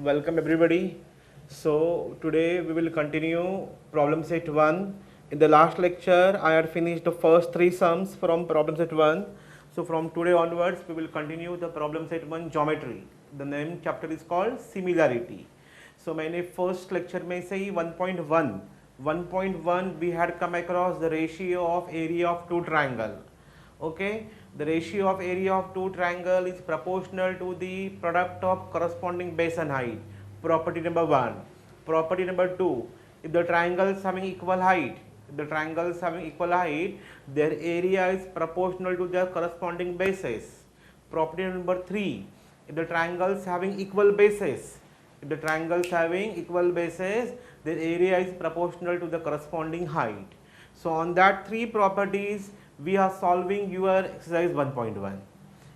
welcome everybody. So today we will continue problem set 1. In the last lecture I had finished the first 3 sums from problem set 1. So from today onwards we will continue the problem set 1 geometry. The name chapter is called similarity. So मैंने first lecture में से ही 1.1 we had come across the ratio of area of two triangle. Okay, the ratio of area of two triangle is proportional to the product of corresponding base and height. Property number 1. Property number 2, if the triangles having equal height, their area is proportional to their corresponding bases. Property number 3, if the triangles having equal bases, their area is proportional to the corresponding height. So on that 3 properties we are solving your exercise 1.1.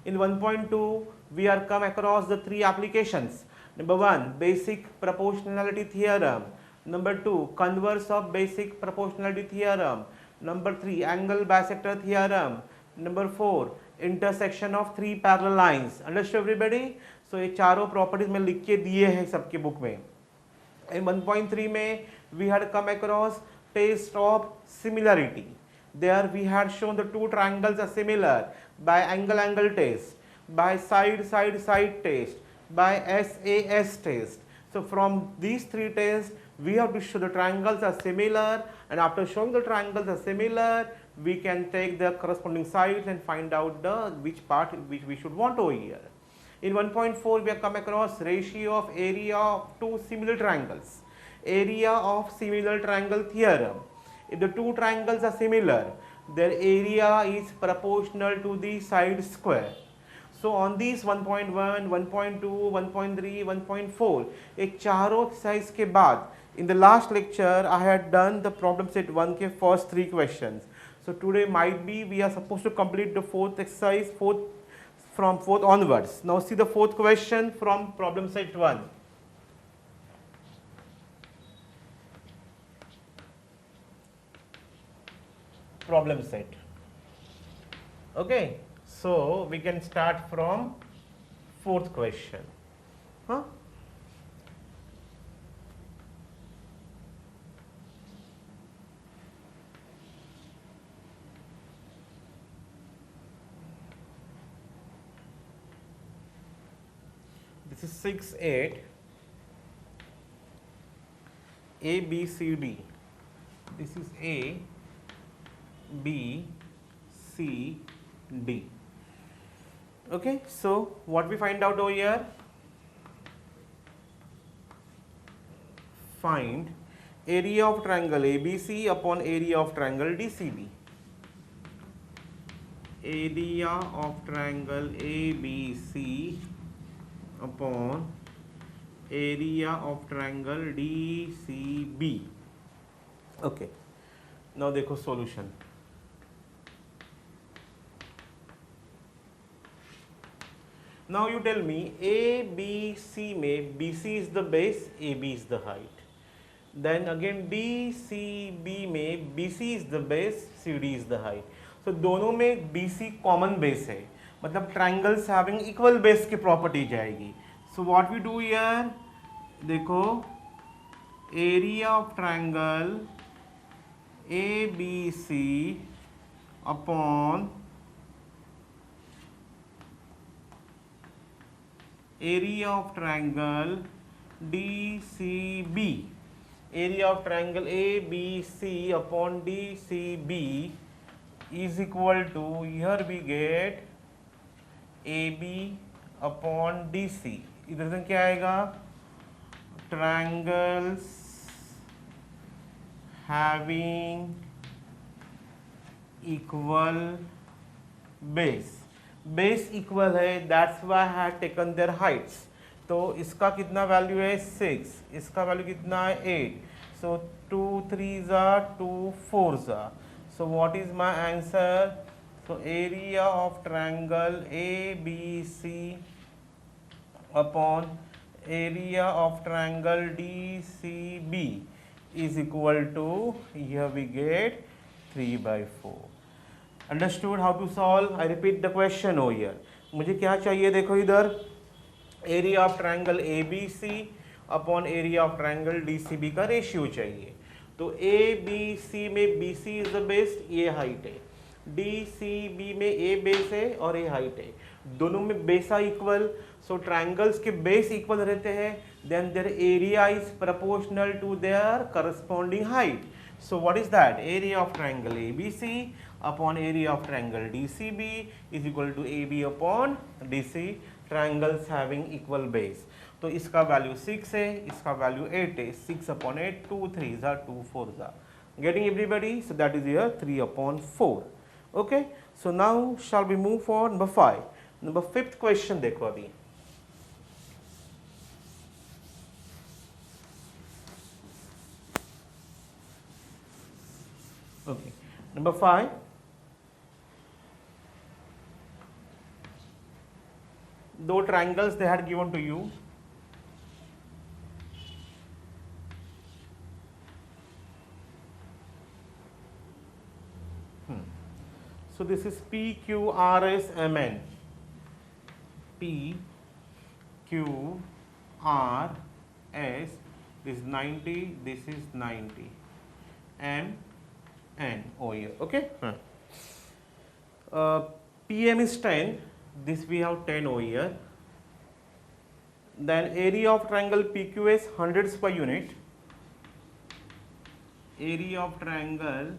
In 1.2 we are come across the 3 applications. Number 1, basic proportionality theorem. Number 2, converse of basic proportionality theorem. Number 3, angle bisector theorem. Number 4, intersection of 3 parallel lines. Understood everybody? So ये चारों properties मैं लिख के दिए हैं सबके book में. In 1.3 में we had come across test of similarity. There we had shown the two triangles are similar by angle test, by side test, by SAS test. So from these 3 tests we have to show the triangles are similar, and after showing the triangles are similar we can take the corresponding sides and find out the which part which we should want over here. In 1.4 we have come across ratio of area of two similar triangles. Area of similar triangle theorem. If the two triangles are similar, their area is proportional to the side square. So on these 1.1, 1.2, 1.3, 1.4, एक चारों exercise के बाद, in the last lecture I had done the problem set 1 के first 3 questions. So today might be we are supposed to complete the 4th exercise, from 4th onwards. Now see the 4th question from problem set 1. Problem set. Okay, so we can start from 4th question. This is 6-8 A, B, C, D. This is A, B, C, D. Okay, so what we find out over here? Find area of triangle ABC upon area of triangle DCB. Area of triangle ABC upon area of triangle DCB. Okay, now देखो solution. Now you tell me ABC में BC is the base, AB is the height. Then again DCB में BC is the base, CD is the height. So दोनों में BC common base है, मतलब triangles having equal base की property जाएगी. So what we do here, देखो area of triangle ABC upon area of triangle DCB. Area of triangle ABC upon DCB is equal to, here we get AB upon DC. इधर से क्या आएगा? Triangles having equal base. Base equal है, that's why I had taken their heights. तो इसका कितना value है 6, इसका वैल्यू कितना है 8. So 2 3s are 2 4s are. So what is my answer? So area of triangle ABC upon area of triangle DCB is equal to, here we get 3/4. Understood how to solve? I repeat the question over here. मुझे क्या चाहिए, देखो इधर area of triangle A B C upon area of triangle D C B का ratio चाहिए। तो A B C में B C is the base, ये हाइट है, डी सी बी में ए बेस है और ये हाइट है, दोनों में base are equal, so triangles के बेस इक्वल रहते हैं, then their area is proportional to their corresponding height. So what is that? Area of triangle ABC upon area of triangle DCB is equal to AB upon DC, triangles having equal base. तो इसका value 6 है, इसका value 8 है, 6 upon 8, 2 3s are 2 4s are. Getting everybody? So that is here 3 upon 4. Okay. So now shall we move for number 5? Number 5th question देखो अभी. Okay. Number 5. Though triangles they had given to you. So this is P, Q, R, S, M, N. P, Q, R, S. This is 90. This is 90. M, N over here. Okay. PM is 10. This we have 10 over here. Then area of triangle PQS 100 square unit. Area of triangle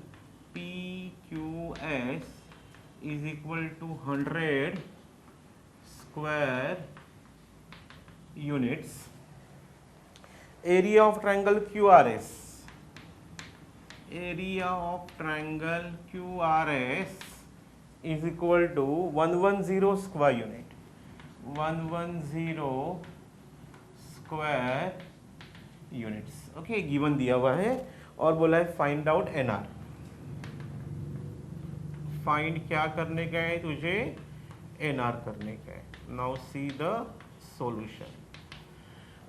PQS is equal to 100 square units. Area of triangle QRS. Area of triangle QRS is equal to 110 square unit. 110 square units. Okay, given दिया हुआ है और बोला है find out NR. Find क्या करने का है तुझे? NR करने का है. Now see the solution.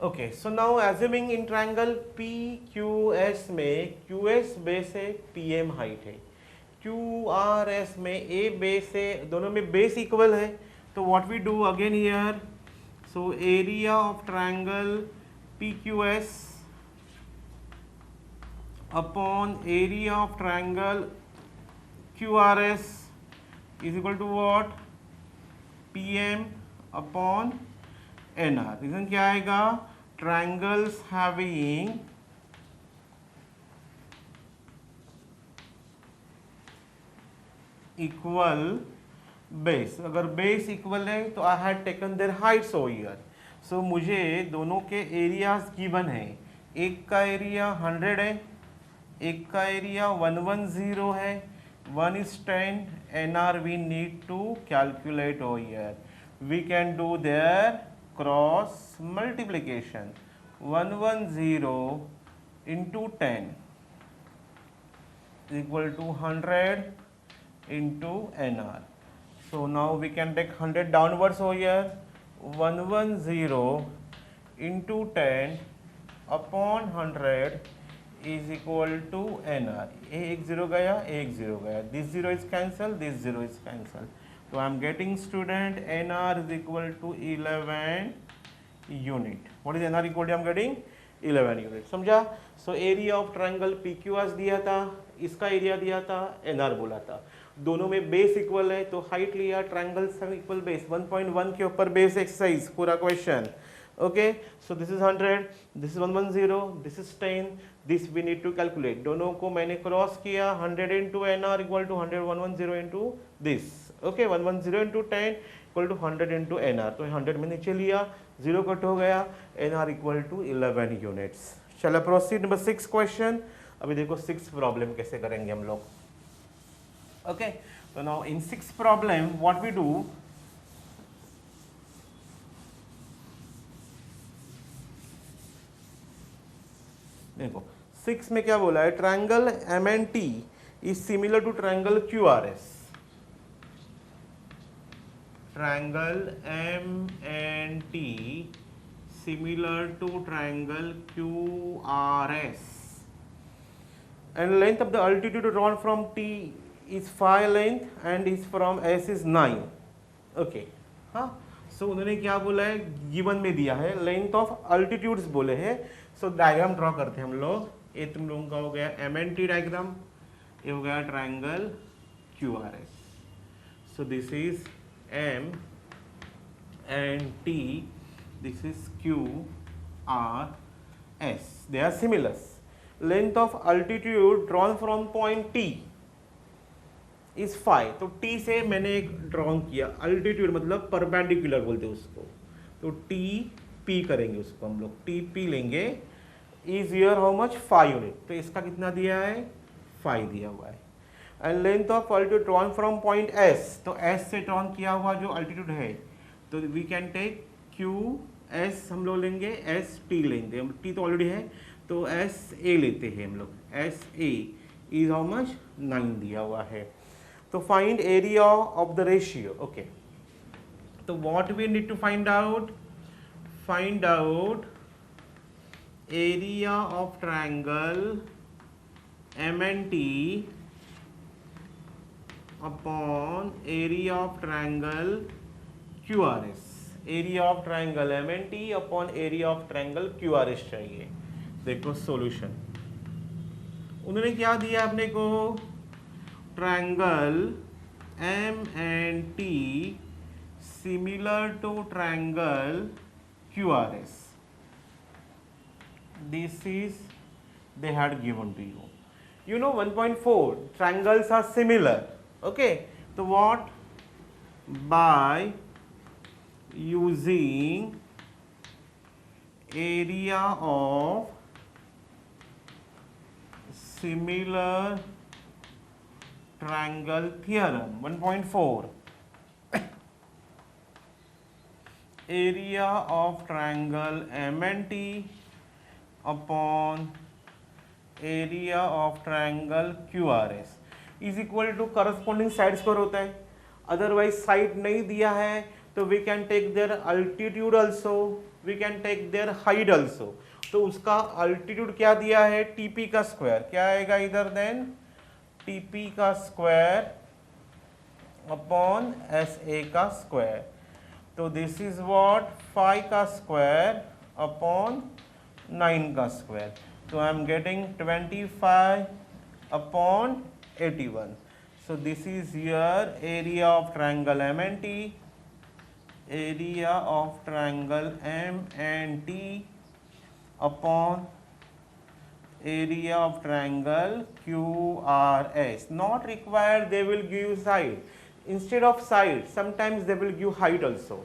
Okay, so now assuming in triangle PQS में QS बेस है, PM हाइट है, QRS में A बेस है, दोनों में बेस इक्वल है, तो what we do again here, so area of triangle PQS upon area of triangle QRS is equal to what? PM upon NR. Reason क्या आएगा? Triangles having equal base. अगर base equal है तो I had taken their heights over here. So मुझे दोनों के areas given है. एक का एरिया 100 है, एक का एरिया 110 है. 1 is 10. NR we need to calculate over here. We can do their cross multiplication. 110 into 10 is equal to 100 into NR. So now we can take 100 downwards over here. 110 into 10 upon 100 is equal to NR. एक 0 गया, एक 0 गया. This 0 is cancelled, this 0 is cancelled. So I am getting student NR is equal to 11 unit. What is NR equal to? I am getting 11 unit. समझा? So area of triangle PQS दिया था, इसका area दिया था, NR बोला था. दोनों में बेस इक्वल है तो हाइट लिया, ट्राइंगल्स have इक्वल बेस. 1.1 के ऊपर बेस एक्सरसाइज पूरा question. Okay, so this is 100, this is 110, this is 10, this we need to calculate. दोनों को मैंने क्रॉस किया. 100 into NR equal to 100, 110 into this. Okay, 110 into 10 equal to 100 into NR. तो 100 में नीचे लिया, 0 कट हो गया. NR equal to 11 units. चलो प्रोसीड नंबर 6 क्वेश्चन. अभी देखो 6 प्रॉब्लम कैसे करेंगे हम लोग. Okay, so now in 6 problem what we do, देखो 6 में क्या बोला है? Triangle MNT is similar to triangle QRS. Triangle MNT similar to triangle QRS and length of the altitude drawn from T is 5 length and is from S is 9. Okay, हाँ, सो उन्होंने क्या बोला है, गिवन में दिया है लेंथ ऑफ अल्टीट्यूड्स बोले हैं। सो डायग्राम ड्रॉ करते हैं हम लोग। ये तुम लोगों का हो गया MNT डायग्राम, ये हो गया triangle QRS। So this is M and T, this is QRS, they are similar. Length of altitude drawn from point T is 5। तो T से मैंने एक ड्रॉ किया, अल्टीट्यूड मतलब परपेंडिकुलर बोलते हैं उसको, तो TP करेंगे उसको हम लोग, TP लेंगे। Is your how much 5 unit, तो इसका कितना दिया है 5 दिया हुआ है। And length of altitude drawn from point S, तो S से ड्रॉन किया हुआ जो अल्टीट्यूड है, तो वी कैन टेक QS हम लोग लेंगे, ST लेंगे, T तो ऑलरेडी है, तो SA लेते हैं हम लोग, SA इज हाउ मच 9 दिया हुआ है। तो find area of the ratio. Okay, तो what we need to find out area of triangle MNT upon area of triangle QRS। Area of triangle MNT upon area of triangle QRS चाहिए। देखो solution उन्होंने क्या दिया अपने को, triangle MNT similar to triangle QRS, this is they had given to you, you know 1.4 triangles are similar, okay, so what, by using area of similar triangle theorem 1.4 area of triangle MNT upon area of triangle QRS is equal to corresponding side square होता है। Otherwise side नहीं दिया है तो we can take their altitude also, we can take their height also. तो उसका altitude क्या दिया है, TP का स्क्वायर, क्या आएगा इधर देन TP का स्क्वायर अपॉन SA का स्क्वायर। तो दिस इज व्हाट 5 का स्क्वायर अपॉन 9 का स्क्वायर, तो I am getting 25 upon 81। So this is your area of triangle MNT, area of triangle MNT upon area of triangle QRS। Not required they will give side, instead of side sometimes they will give height also,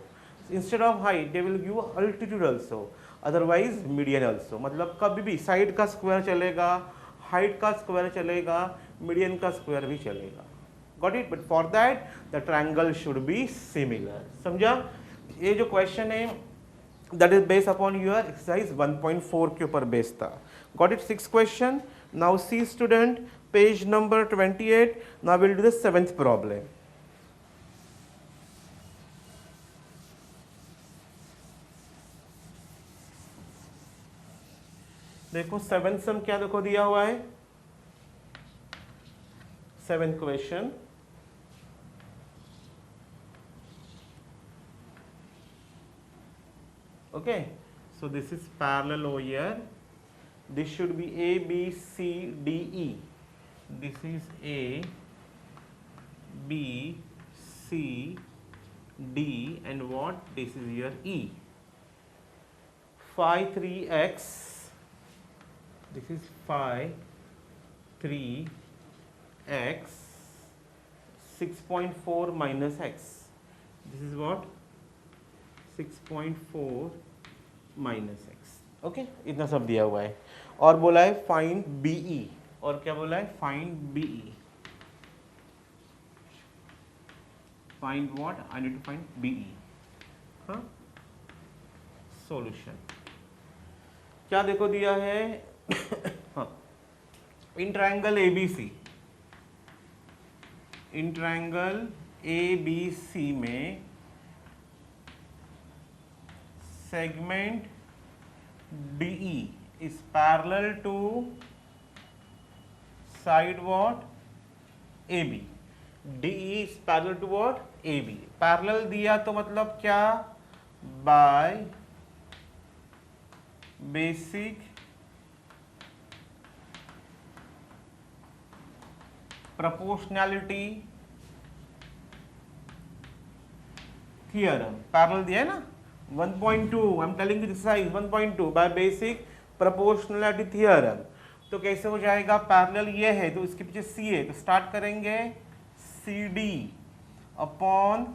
instead of height they will give altitude also, otherwise median also. मतलब कभी भी side का square चलेगा, height का square चलेगा, median का square भी चलेगा। Got it, but for that the triangle should be similar. समझा? ये जो क्वेश्चन है that is based upon your exercise 1.4 के ऊपर बेस्ड था। Got it, 6 question. Now see student page number 28। Now will do the 7th problem. देखो 7th सम क्या देखो दिया हुआ है, 7th question. Okay, so this is parallel over here, this should be A B C D E, this is A B C D and what, this is your E। phi 3x, this is phi 3x 6.4 minus x, this is what 6.4 minus x। Okay, इतना सब दिया हुआ है। और बोला है find BE, और क्या बोला है, find BE। Find what, I need to find BE। हाँ, सॉल्यूशन क्या देखो दिया है हाँ, in triangle ABC, in triangle ABC में segment DE is parallel to side what, AB। DE is parallel to what, A B. Parallel दिया तो मतलब क्या, by basic proportionality theorem. Parallel दिया है ना 1.2, I am telling you this exercise 1.2 by basic proportionality theorem. तो कैसे हो जाएगा, पैरेलल ये है तो इसके पीछे सी है, तो स्टार्ट करेंगे C D upon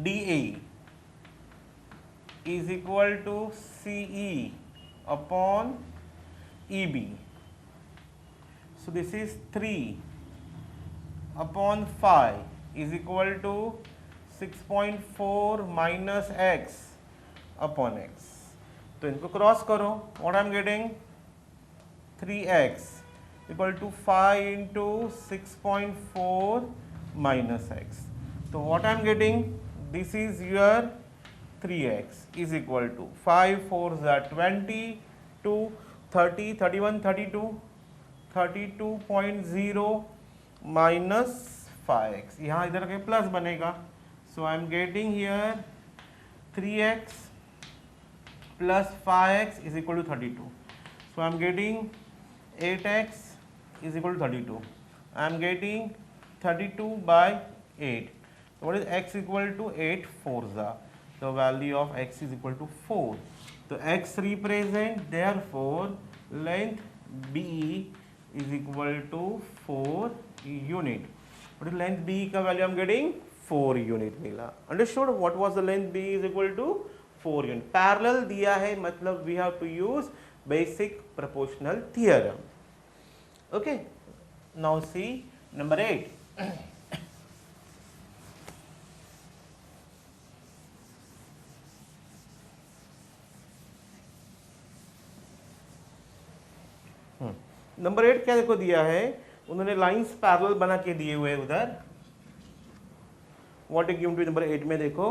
D A is equal to C E upon E B. So this is 3 upon 5 is equal to 6.4 minus x upon x. तो इनको क्रॉस करो, what I am getting 3x equal to 5 into 6.4 minus x। तो what I am getting, this is your 3x is equal to 5 4 20 2 30 31 32 32.0 minus 5x, यहाँ इधर के plus बनेगा। So I am getting here 3x plus 5x is equal to 32. So I am getting 8x is equal to 32. I am getting 32 by 8. So what is x equal to 8 4 the value of x is equal to 4. So x represent, therefore length B is equal to 4 unit. What is length B का value I am getting 4 unit मिला. Understood? What was the length B is equal to 4 unit. Parallel दिया है मतलब we have to use basic proportional theorem. Okay, now see number 8. Number 8 क्या देखो दिया है, उन्होंने लाइंस पैरेलल बना के दिए हुए उधर. What is given to number 8 में देखो,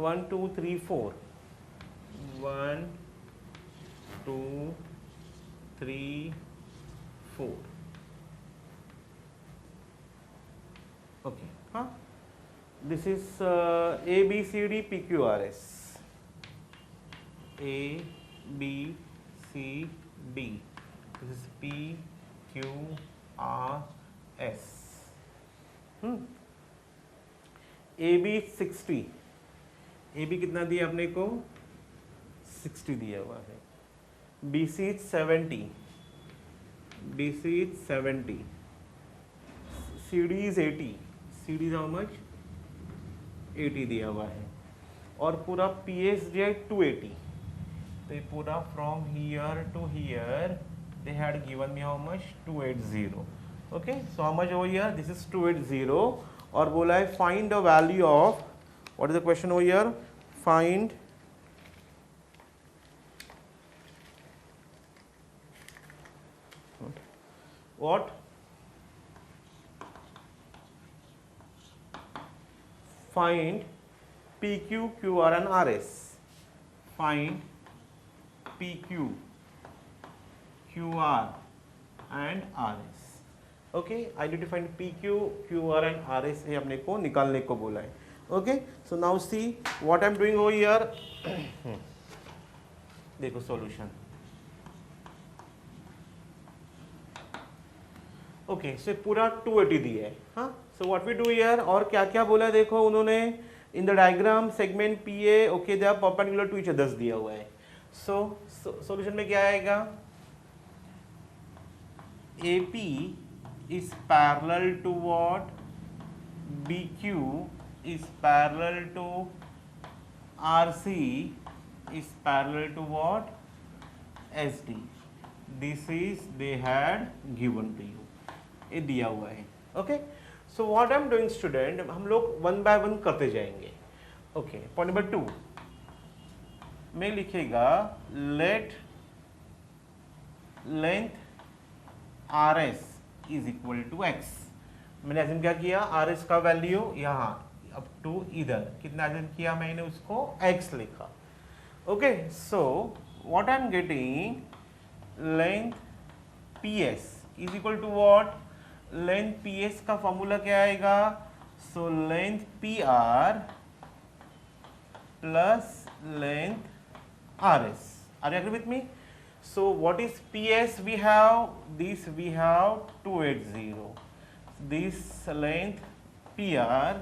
1 2 3 4 1 2 3 4. ओके, हाँ, this is A B C D P Q R S. A B C D. This is P Q R S. A B 60. A B कितना दिया अपने को 60 दिया हुआ है. B C 70, B C 70, C D is 80, C D how much 80 दिया हुआ है. और पूरा पी एस डी है 280. तो ये पूरा from here to here they had given me how much 280. Okay, so how much over here, this is 280. और बोला है find the value of, what is the question over here, find what find PQ QR and RS. Find PQ QR and RS. okay, I need to find PQ QR and RS ये अपने को निकालने को बोला है. Okay, so now see what I am doing over here. देखो solution. Okay, so पूरा 280 दिया है. हाँ, so what we do here, और क्या क्या बोला है देखो उन्होंने, in the diagram segment PA, okay, they are perpendicular to each other दिया हुआ है. So solution में क्या आएगा, AP is parallel to what, BQ is parallel to RC is parallel to what, SD. This is they had given to you. ये दिया हुआ है. Okay, so what I am doing student, हम लोग one by one करते जाएंगे. Okay, point number 2 में लिखेगा let length RS is equal to x. मैंने एज्यूम क्या किया, RS का वैल्यू यहाँ अप टू इधर कितना एज्यूम किया मैंने, उसको x लिखा. Okay, so what I am getting, length PS is equal to what? Length PS का फॉर्मूला क्या आएगा? So length PR plus length RS. Are you agree with me? So what is PS? We have this. We have 280. This length PR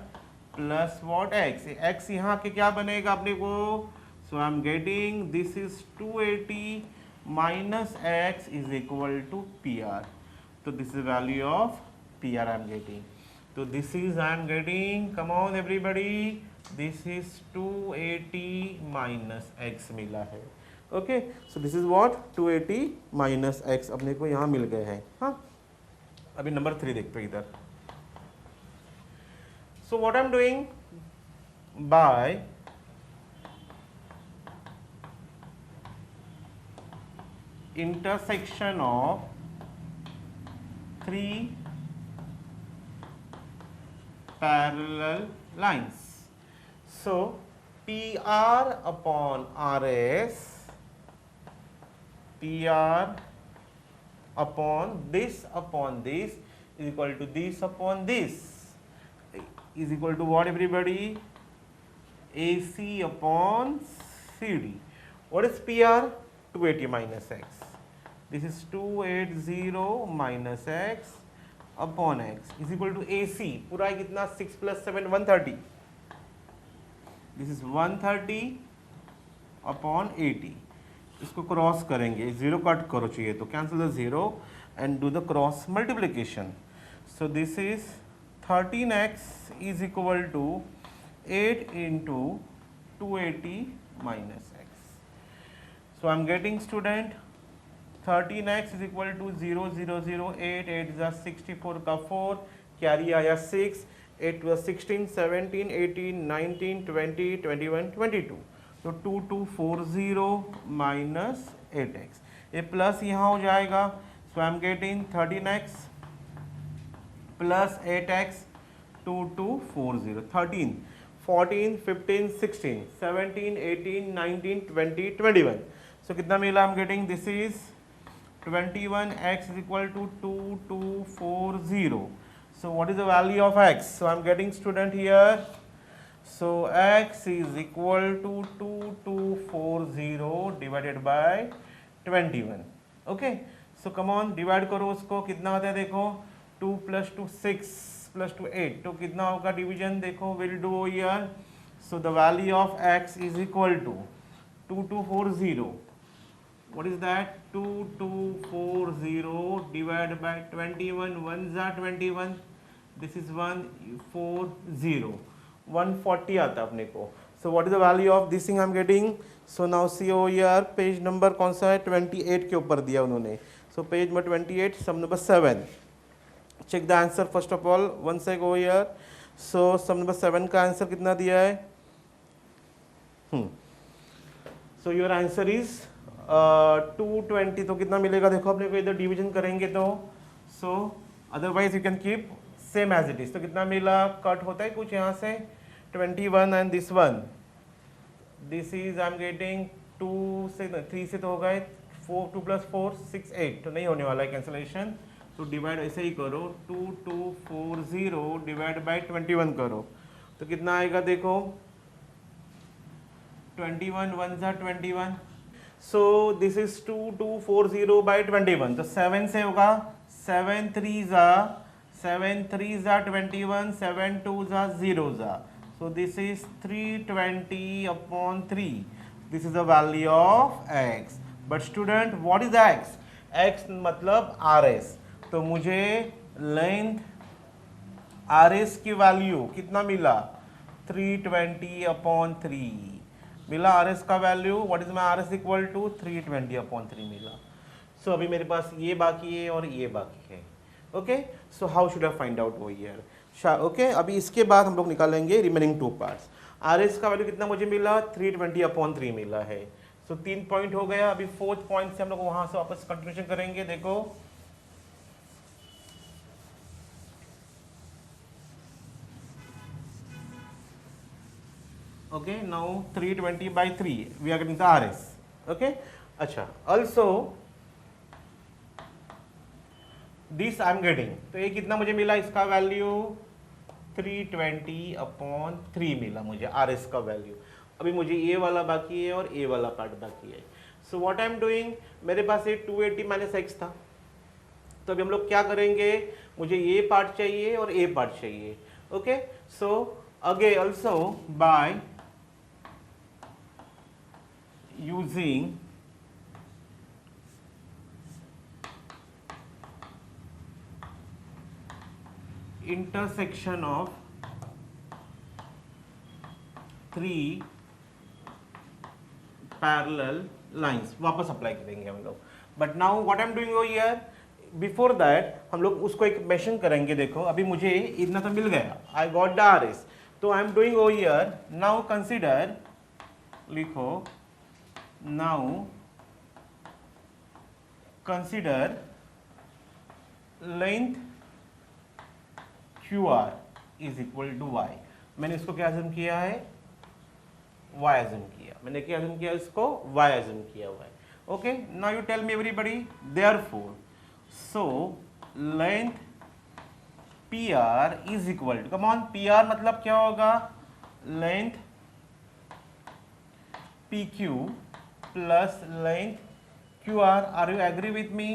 plus what X? X यहाँ के क्या बनेगा अपने को? So I am getting this is 280 minus X is equal to PR. So this is the value of PR I am getting. So this is I am getting. Come on everybody. This is 280 minus X मिला है. Okay, so this is what 280 minus x अपने को यहाँ मिल गए हैं. हाँ, अभी number 3 देखते हैं इधर. So what I am doing, by intersection of 3 parallel lines, सो PR upon RS, PR upon this is equal to this upon this is equal to what everybody? AC upon CD. What is PR? 280 minus X. This is 280 minus X upon X is equal to AC. पूरा है कितना? 6 plus 7 130. This is 130 upon 80. इसको cross करेंगे, zero cut करो चाहिए तो cancel the zero and do the cross multiplication. So this is 13x is equal to 8 into 280 minus x. So I am getting student 13x is equal to 0 0 0 8 8 जा 64 का 4 carry आया 6 8 was 16 17 18 19 20 21 22. तो 2240 minus 8x, ये plus यहाँ हो जाएगा. So I am getting 13x plus 8x 2240. 13 14 15 16 17 18 19 20 21. सो कितना मिला? आई am getting this is 21x is equal to 2240. So what is the value of x? So I am getting student here. So x is equal to 2240 divided by 21. Okay. So come on, divide करो उसको. कितना आता है देखो? 2 plus 2 6 plus 2 8. तो कितना होगा division देखो? We'll do here. So the value of x is equal to 2240. What is that? 2240 divided by 21. 1s are 21. This is 140. 140 आता है अपने को. So what is the value of this thing I am getting? So now see over here, page number कौन सा है? 28 के ऊपर दिया उन्होंने. So page number 28, sum number 7. Check the answer first of all. One sec over here. So sum number 7 का answer कितना दिया है? So your answer is 220. तो कितना मिलेगा देखो अपने को, इधर डिवीजन करेंगे तो. So otherwise you can keep same as it is. तो कितना मिला? कट होता है कुछ यहाँ से 21 and this one. This is I am getting 2 से 3 से तो हो गए 4 2 plus 4 6 8. तो नहीं होने वाला है कैंसलेशन. तो डिवाइड ऐसे ही करो, 2240 डिवाइड बाई 21 करो तो कितना आएगा देखो? 21 1s are 21. So this is 2240 by 21. तो 7 से होगा 7 3s are 21, 7 2s are 0s are. So this is 320 upon 3. This is the value of x. But student, what is x? x मतलब RS. तो मुझे लेंथ RS की value कितना मिला? 320 upon 3 मिला RS का value. What is my RS equal to 320 upon 3 मिला. सो अभी मेरे पास ये बाकी है और ये बाकी है. Okay, so how should I find out over here? Okay, अभी इसके बाद हम लोग निकालेंगे रिमेनिंग 2 पार्ट्स. RS का वैल्यू कितना मुझे मिला? 320 upon 3 मिला है. सो 3 पॉइंट हो गया. अभी 4th पॉइंट से हम लोग वहां से वापस कंटिन्यूशन करेंगे. देखो okay, now 320 by 3 we are getting the RS. Okay, अच्छा, also this I am getting, तो ये कितना मुझे मिला, इसका वैल्यू 320/3 मिला मुझे आर एस का वैल्यू। अभी मुझे ये वाला बाकी है और ए वाला पार्ट बाकी है। सो व्हाट आई एम डूइंग, मेरे पास ये 280 माइनस एक्स था, तो अभी हम लोग क्या करेंगे, मुझे ये पार्ट चाहिए और ए पार्ट चाहिए। Okay, so again also by using intersection of 3 parallel lines वापस अप्लाई करेंगे हम लोग। But now what I am doing here, before that हम लोग उसको एक मेंशन करेंगे। देखो अभी मुझे इतना तो मिल गया, I got the R S, तो I am doing here now consider, लिखो now consider length Q R is equal to Y. मैंने इसको क्या अज्यूम किया है, y अज्यूम किया, मैंने क्या अज्यूम किया, इसको y अज्यूम किया हुआ है। Okay, now you tell me everybody, therefore so length P R is equal to, come on, P R मतलब क्या होगा, length P Q plus length Q R. Are you agree with me,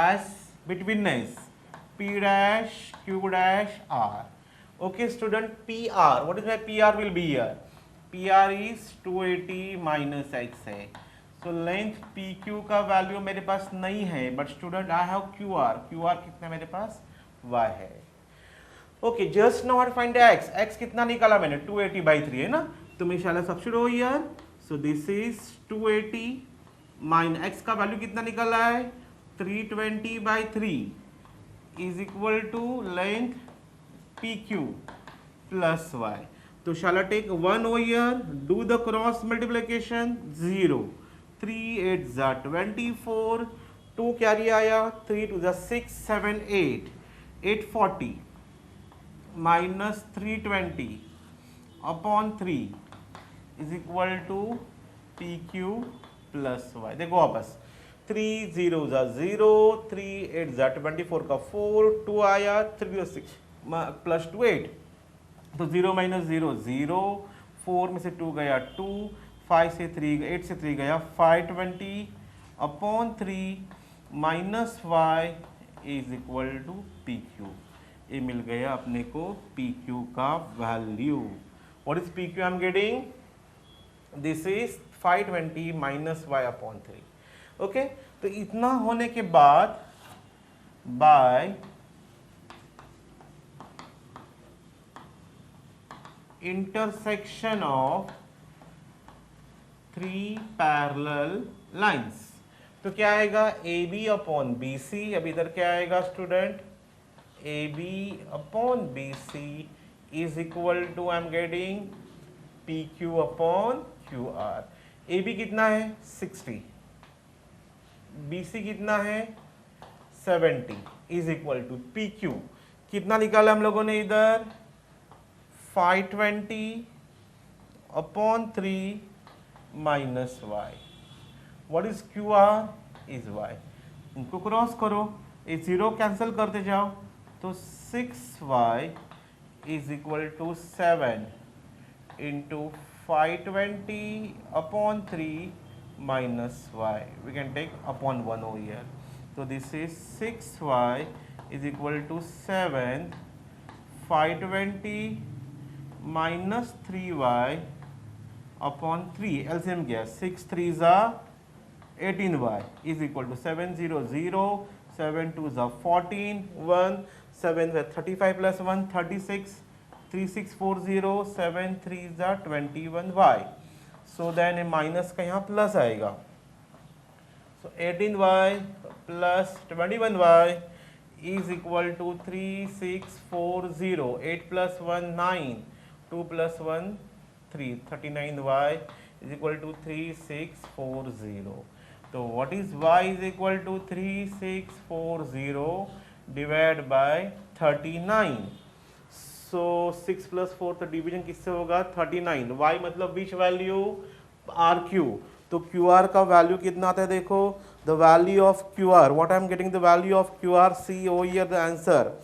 as between S P dash Q dash R. Okay, student, PR. What is my PR will be here? PR is 280 minus X है. So length PQ का value मेरे पास नहीं है, but student I have QR. QR कितना मेरे पास Y है. Okay, just now I find X. X कितना निकाला मैंने, 280/3 है ना, तो मैं शाला सब्स्टिट्यूट हो here. So this is 280 minus X का वैल्यू कितना निकाला है, 320/3 is equal to length PQ plus Y. तो shall I take 1 over here, do the cross multiplication, 0, 3 8 are 24, 2 carry आया, 3 2 6 7 8, 840 minus 320 upon 3 is equal to PQ plus Y. देखो वापस 3 0 0, 3 8 24 का 4, 2 आया, 3 6 प्लस 2 8, तो 0 माइनस 0 0, 4 में से 2 गया 2, 5 से 3 8 से 3 गया 520 upon 3 minus y is equal to P Q. ये मिल गया अपने को पी क्यू का value. What is P Q I am getting, this is 520 minus y upon 3। Okay, तो इतना होने के बाद by intersection of 3 parallel lines, तो क्या आएगा, A B upon B C. अब इधर क्या आएगा student, A B upon B C is equal to I am getting P Q upon Q R. A B कितना है 60, BC कितना है 70 is equal to P Q कितना निकाला हम लोगों ने इधर 520 upon 3 minus y। What is Q R is y। इनको क्रॉस करो, ये 0 कैंसिल करते जाओ, तो 6y is equal to 7 into 520 upon 3 minus y. We can take upon 1 over here. So this is 6y is equal to 7, 520 minus 3y upon 3. LCM क्या, 6 3s are 18y is equal to 700, 7 2s are 14, 1 7 35 plus 1 36, 3640, 7 3s are 21y. So then minus का यहाँ plus आएगा, so 18y plus 21y is equal to 3640, 8 plus 1 9, 2 plus 1 3, 39y is equal to 3640। तो what is y is equal to 3640 divide by 39। So 6 plus 4 तो division किससे होगा 39, y मतलब which value R Q, तो Q R का value कितना आता है देखो, the value of Q R, what I am getting the value of Q R, see oh here the answer,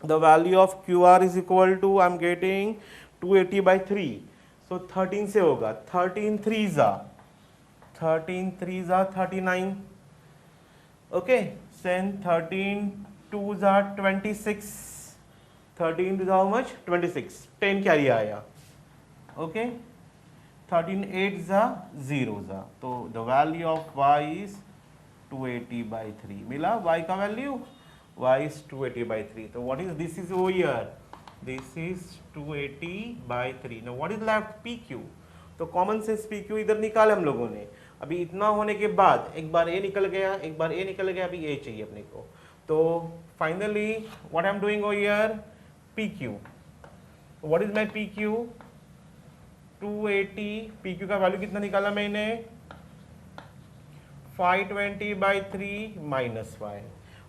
the value of Q R is equal to I am getting 280/3, so 13 से होगा, 13 3 जा 39, okay, then 13 2s are 26, 13 to how much 26, 10 carry आया, okay, 13 8s are 0s are, तो the value of y is 280/3 मिला, y का value y is 280/3, तो what is this is over here, this is 280/3, now what is left pq, तो common sense pq इधर निकाला हम लोगों ने, अभी इतना होने के बाद एक बार a निकल गया, एक बार a निकल गया, अभी a चाहिए अपने को, तो finally what I am doing over here, pq, what is my pq, 280, pq का वैल्यू कितना निकाला मैंने, 520/3 minus y,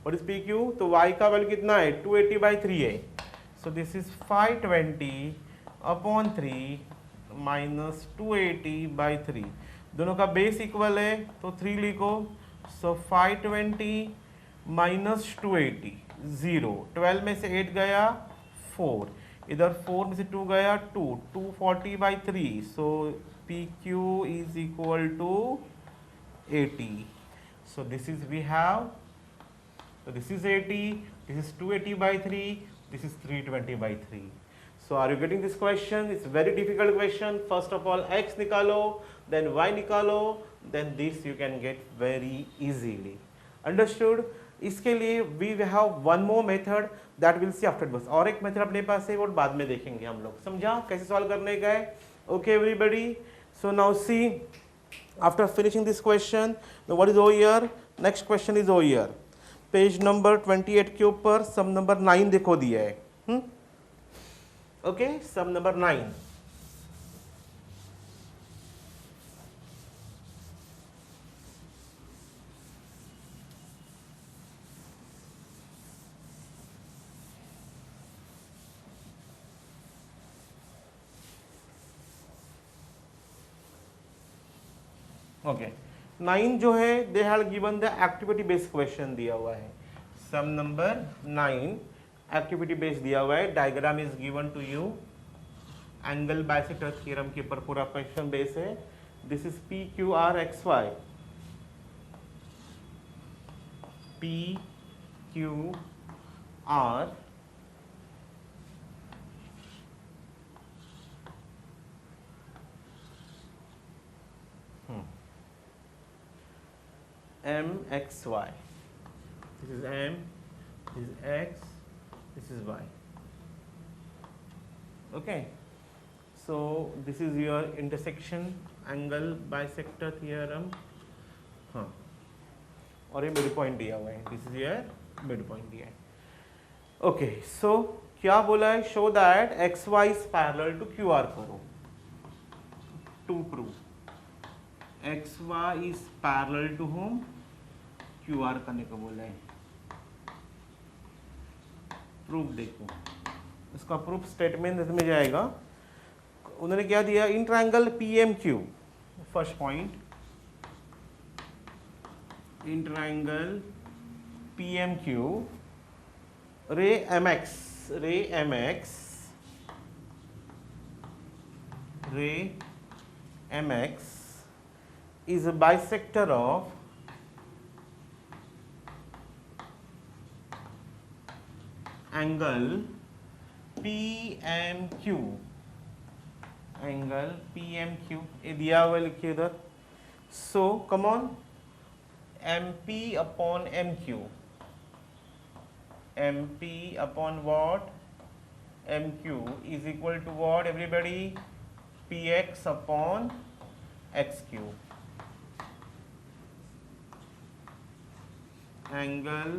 what is pq, तो y का वैल्यू कितना है, 280/3 है, सो दिस इज 520/3 माइनस 280/3, दोनों का बेस इक्वल है तो 3 लिखो, सो 520 माइनस 280 0, 12 में से 8 गया 4, इधर 4 में से 2 गया 2, 240/3, so PQ is equal to 80, so this is we have, so this is 80, this is 280/3, this is 320/3. So are you getting this question? It's very difficult question. First of all x निकालो, then y निकालो, then this you can get very easily. Understood? इसके लिए we have one more method that we'll see afterwards. और एक method अपने पास है वो बाद में देखेंगे हम लोग, समझा कैसे सॉल्व करने का है? Okay everybody. So now see, after finishing this question, now what is over here? Next question is over here. Page number 28 के ऊपर सम नंबर 9 देखो दिया है, ओके, सम नंबर 9, ओके, 9 जो है दे had given the activity based question दिया हुआ है, सम नंबर 9 एक्टिविटी बेस्ड दिया हुआ है, diagram is given to you, angle bisector theorem के ऊपर पूरा क्वेश्चन बेस है, this is P Q R X Y, P Q R m x y, this is m, this is x, this is y, okay, so this is your intersection angle bisector theorem, हाँ, और ये mid point दिया हुआ है, this is your mid point दिया है, okay, so क्या बोला है, show that X Y is parallel to Q R करो, to prove X Y is parallel to home Q R करने को बोला है, प्रूफ देखो, इसका प्रूफ स्टेटमेंट इसमें जाएगा, उन्होंने क्या दिया, in triangle P M Q, first point, in triangle P M Q, ray M X, ray M X, ray M X is a bisector of angle PMQ, angle PMQ ये दिया हुआ लिखिए इधर, so come on, MP upon MQ, MP upon what, MQ is equal to what everybody, PX upon XQ, angle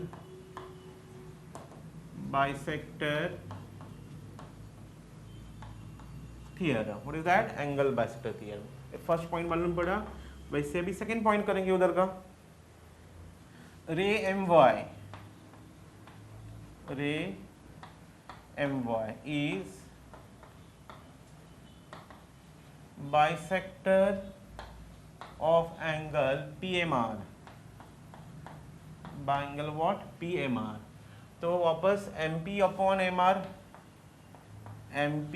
bisector theorem, what is that, angle bisector theorem, first point मालूम पड़ा, वैसे अभी second point करेंगे उधर का, ray M Y, ray M Y is bisector of angle PMR by angle what PMR. तो वापस MP upon MR, MP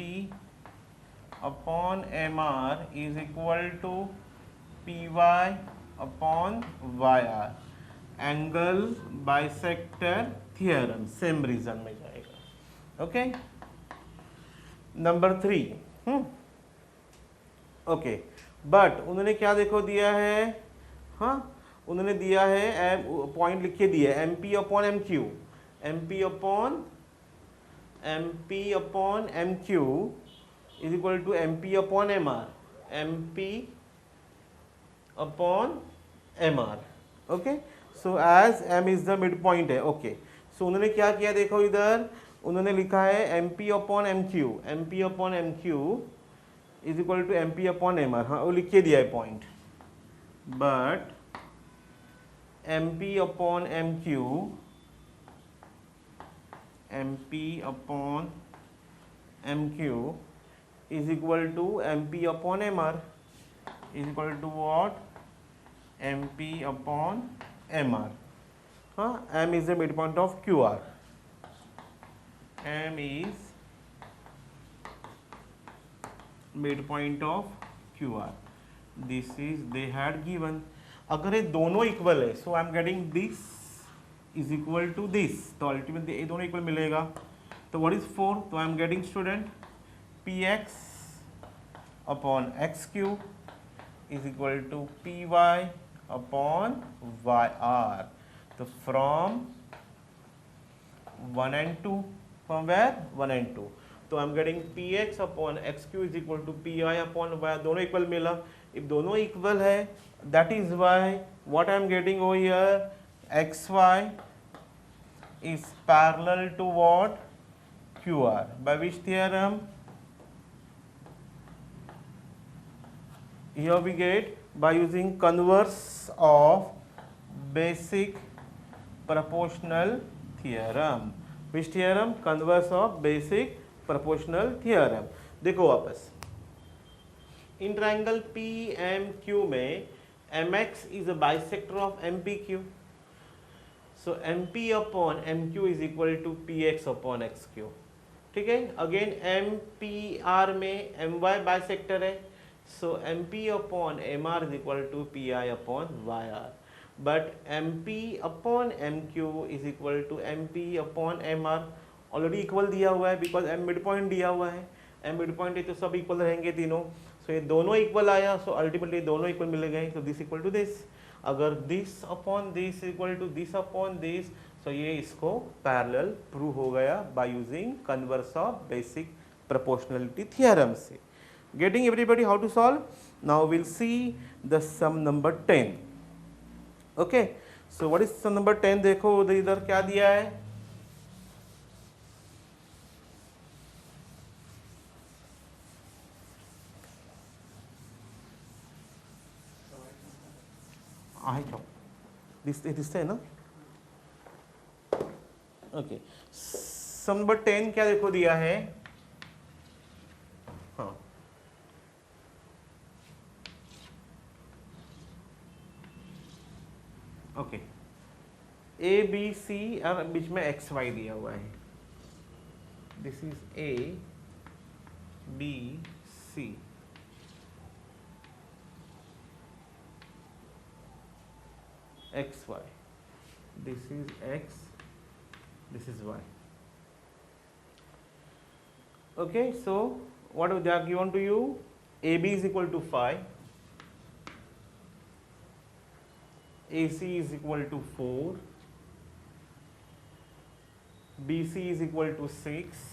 upon MR is equal to PY upon YR, angle bisector theorem, same reason में जाएगा. Okay, number 3. Okay, but उन्होंने क्या देखो दिया है, हाँ उन्होंने दिया है पॉइंट लिख के दिया है MP upon MQ, MP upon MQ is equal to MP upon MR, MP upon MR. Okay, so as M is the mid point है. ओके, सो उन्होंने क्या किया देखो, इधर उन्होंने लिखा है MP upon MQ, MP upon MQ is equal to MP upon MR. हाँ वो लिख के दिया है point, but MP upon MQ, MP upon MQ is equal to MP upon MR is equal to what? MP upon MR. M is the midpoint of QR. M is midpoint of QR. This is they had given. अगर ये दोनों equal है, so I am getting this is equal to this. तो ultimately ये दोनों equal मिलेगा. तो what is 4? तो I am getting student Px upon xq is equal to Py upon yr. So from 1 and 2, from where 1 and 2. तो I'm getting Px upon xq is equal to Py upon y. दोनों equal मिला. if दोनों equal है, that is why what I'm getting over here, xy is parallel to what? QR. By which theorem? Here we get by using converse of basic proportional theorem. Which theorem? Converse of basic proportional theorem. देखो वापस, in triangle PMQ में MX is a bisector of MPQ. So MP upon MQ is equal to PX upon XQ. ठीक है. Again MPR में MY bisector है, so MP upon MR is equal to PI upon YR. But MP upon MQ is equal to MP upon MR. Already equal दिया हुआ है, because M mid point दिया हुआ है. M मिड पॉइंट है तो सब इक्वल रहेंगे तीनों. सो ये दोनों इक्वल आया, सो अल्टीमेटली दोनों इक्वल मिल गए. तो दिस इक्वल टू दिस. अगर this upon this equal to this upon this, so ये इसको पैरेलल प्रूव हो गया by using converse of basic proportionality theorem से. Getting everybody how to solve? Now will see the sum number 10. Okay, so what is sum number 10? देखो इधर क्या दिया है. दिस है ना. ओके, सम नंबर 10 क्या देखो दिया है. हाँ, ओके, ए बी सी और बीच में एक्स वाई दिया हुआ है. This is A B C. XY. This is X, this is Y. Okay, so what they are given to you? AB is equal to 5, AC is equal to 4, BC is equal to 6,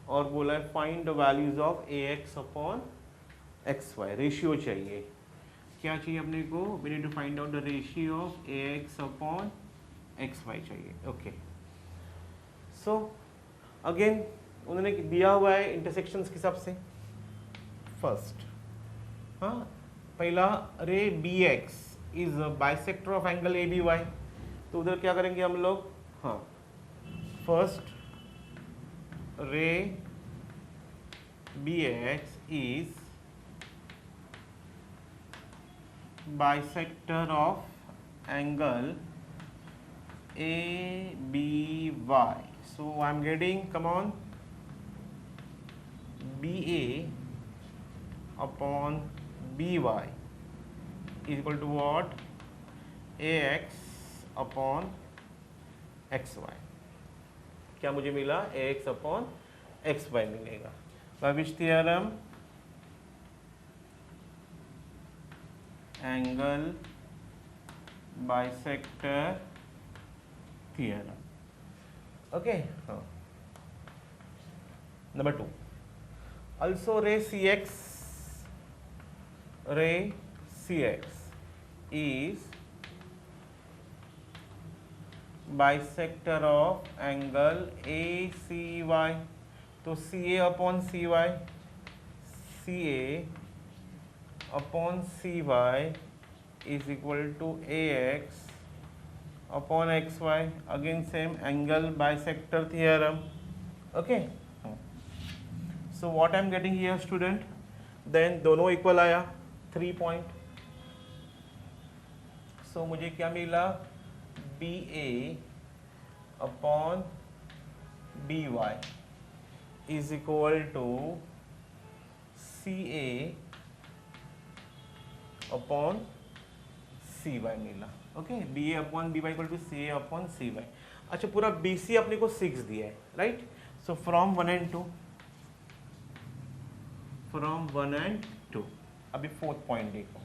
और बोला है find the values of AX upon XY. Ratio चाहिए. क्या चाहिए अपने को? We need to find out the ratio of AX upon XY चाहिए. Okay, so again उन्होंने दिया हुआ है इंटरसेक्शंस के हिसाब से. फर्स्ट, हाँ, पहला ray BX is bisector of angle ABY. तो उधर क्या करेंगे हम लोग? हाँ, first ray BX is bisector of angle ABY. So I'm getting, come on, BA upon BY is equal to what? AX upon XY. क्या मुझे मिला? AX upon XY मिलेगा. By which theorem? Angle bisector theorem. Okay. Number 2. Also ray CX is bisector of angle ACY. तो CA upon CY, CA upon CY is equal to AX upon XY. Again same angle bisector theorem. Okay. So what I am getting here, student? Then दोनों equal आया 3 point. सो मुझे क्या मिला? BA upon BY is equal to CA upon CY मिला. Okay, BA upon BY equal to CA upon CY. अच्छा, पूरा BC अपने को 6 दिया है, right? So from 1 and 2, from 1 and 2. अभी 4th पॉइंट देखो.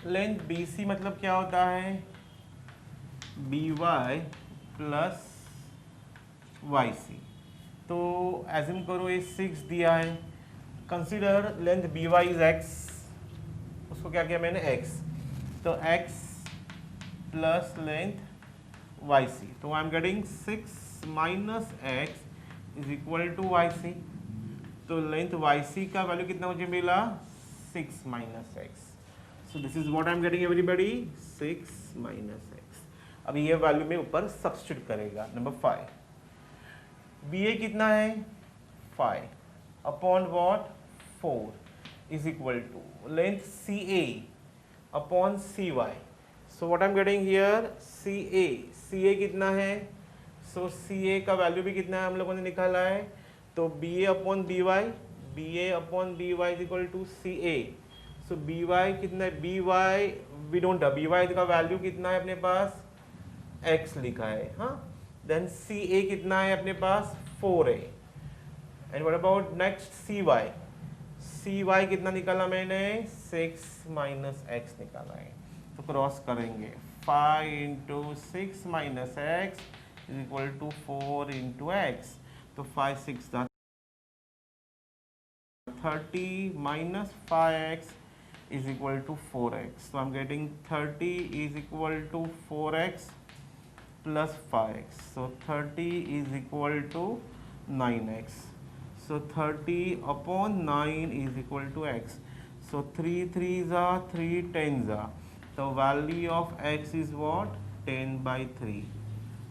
लेंथ BC मतलब क्या होता है? BY plus YC. तो एज्यूम करो ये 6 दिया है. Consider length BY is X. उसको क्या किया मैंने? X. तो X प्लस लेंथ YC. तो I am getting 6 minus X is equal to YC. तो लेंथ YC का वैल्यू कितना मुझे मिला? 6 minus X. So this is what I am getting everybody, 6 minus x. अभी ये वैल्यू में ऊपर सब्स्टिट्यूट करेगा. नंबर 5, BA कितना है? 5 upon what? 4 is equal to length CA upon CY. So what I am getting here? CA कितना है? सो CA का वैल्यू भी कितना है हम लोगों ने निकाला है. तो BA upon BY is equal to CA. So BY कितना है? BY we don't have. BY का वैल्यू कितना है अपने पास? X लिखा है. हाँ, देन CA कितना है अपने पास? 4A. And what about next CY कितना निकाला मैंने? 6 माइनस X निकाला है. तो क्रॉस करेंगे. 5 into 6 minus X is equal to 4 into X. तो 5 6 30 minus 5x is equal to 4x. So I'm getting 30 is equal to 4x plus 5x. So 30 is equal to 9x. So 30 upon 9 is equal to x. So 3 3s are 3 10s are. The value of x is what? 10 by 3.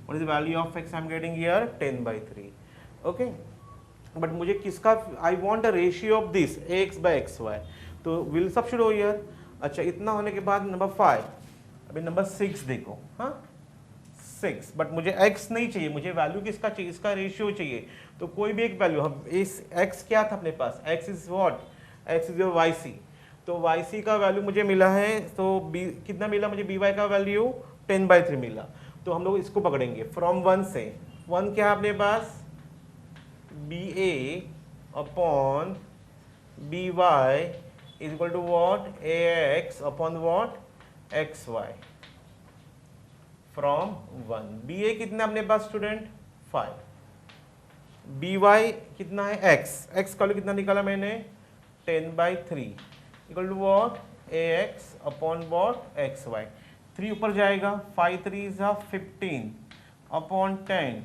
What is the value of x I'm getting here? 10 by 3. Okay. But मुझे किसका? I want a ratio of this AX by XY. तो will substitute here. अच्छा, इतना होने के बाद number 5. अभी number 6 देखो. हाँ, 6. बट मुझे x नहीं चाहिए, मुझे वैल्यू किसका चाहिए? इसका रेशियो चाहिए. तो कोई भी एक वैल्यू. हम इस x क्या था अपने पास? x is what? x is your YC. तो YC का वैल्यू मुझे मिला है. तो कितना मिला मुझे? BY का वैल्यू 10 by 3 मिला. तो हम लोग इसको पकड़ेंगे फ्रॉम 1 से. 1 क्या है अपने पास? BA upon BY is equal to what? AX upon what? XY. From 1. BA कितना अपने पास स्टूडेंट? 5. BY कितना है? X. X का वैल्यू कितना निकाला मैंने? 10 by 3 equal to what? AX upon what? XY. 3 ऊपर जाएगा. 5 3s are 15 upon 10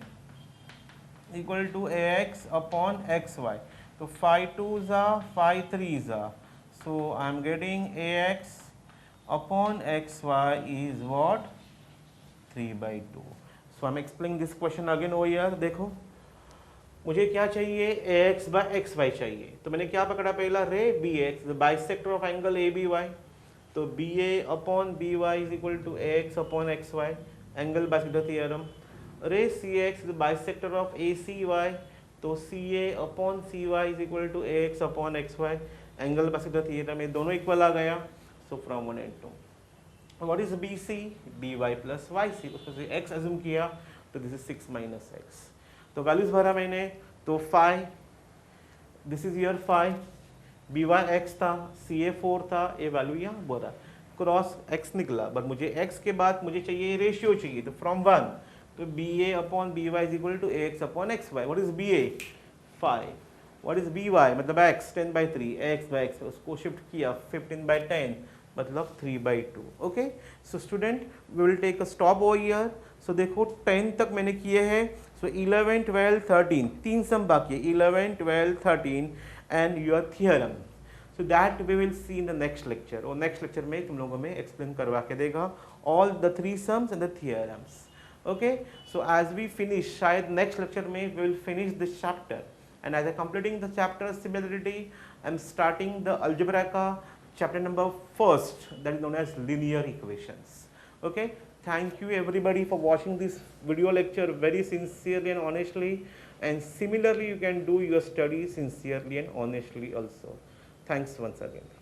equal to AX upon XY. So 5 2s are 5 3s are. So I am getting AX upon XY is what? 3 by 2. So I am explaining this question again over here. देखो, मुझे क्या चाहिए, ax by xy चाहिए, तो मैंने क्या पकड़ा पहला, ray bx, bisector of angle A B Y, तो B A upon B Y is equal to X upon X Y, angle bisector theorem. Ray C X bisector of A C Y, तो C A upon C Y is equal to X upon X Y, angle bisector theorem, ये दोनों equal आ गया। So from 1 and 2 what is B C, B Y plus Y C, उसमें से x assume किया, तो this is 6 minus x, तो values भरा मैंने, तो five, this is your five, B Y X था, सी ए 4 था, ये वैल्यू यहाँ बोला, क्रॉस एक्स निकला, बट मुझे एक्स के बाद मुझे चाहिए रेशियो चाहिए, तो फ्रॉम 1, तो B A upon B Y is equal to X upon X Y. What is B A, 5, what is B Y, मतलब एक्स 10/3, एक्स बाई एक्स, उसको शिफ्ट किया 15/10, मतलब 3/2। Okay, so student we will take a stop over here. सो देखो 10 तक मैंने किए हैं, सो 11, 12, 13, तीन सम बाकी है, 11, 12, 13 and your theorem. So that we will see in the next lecture, और नेक्स्ट लेक्चर में तुम लोगों में एक्सप्लेन करवा के देगा all the 3 sums and the theorems. Okay, so as we finish, शायद नेक्स्ट लेक्चर में we will finish this chapter, and as I'm completing the chapter similarity, I'm starting the algebraica chapter number 1st, that is known as linear equations. Okay, thank you everybody for watching this video lecture very sincerely and honestly, and similarly you can do your study sincerely and honestly also. Thanks once again.